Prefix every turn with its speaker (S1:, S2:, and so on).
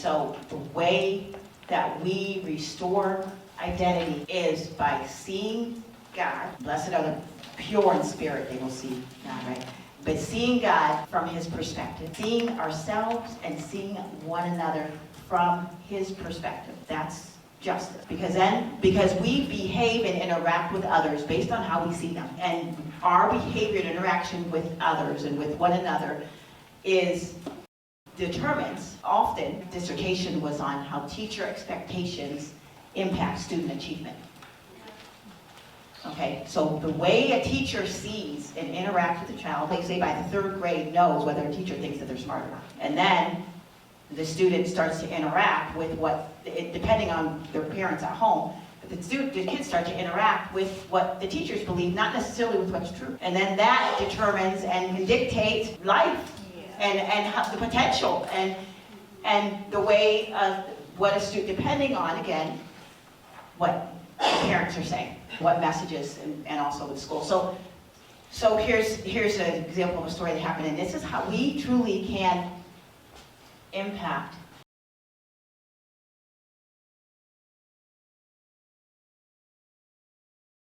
S1: so the way that we restore identity is by seeing God. Blessed are the pure in spirit, they will see God, right? But seeing God from his perspective, seeing ourselves and seeing one another from his perspective. That's justice. Because we behave and interact with others based on how we see them. And our behavior and interaction with others and with one another determines, often, dissertation was on how teacher expectations impact student achievement. Okay, so the way a teacher sees and interacts with a child, they say by the third grade knows whether a teacher thinks that they're smart or not. And then the student starts to interact with depending on their parents at home, the kids start to interact with what the teachers believe, not necessarily with what's true. And then that determines and can dictate life and the potential and the way what a student, depending on, again, what the parents are saying, what messages, and also with school. So here's an example of a story that happened, and this is how we truly can impact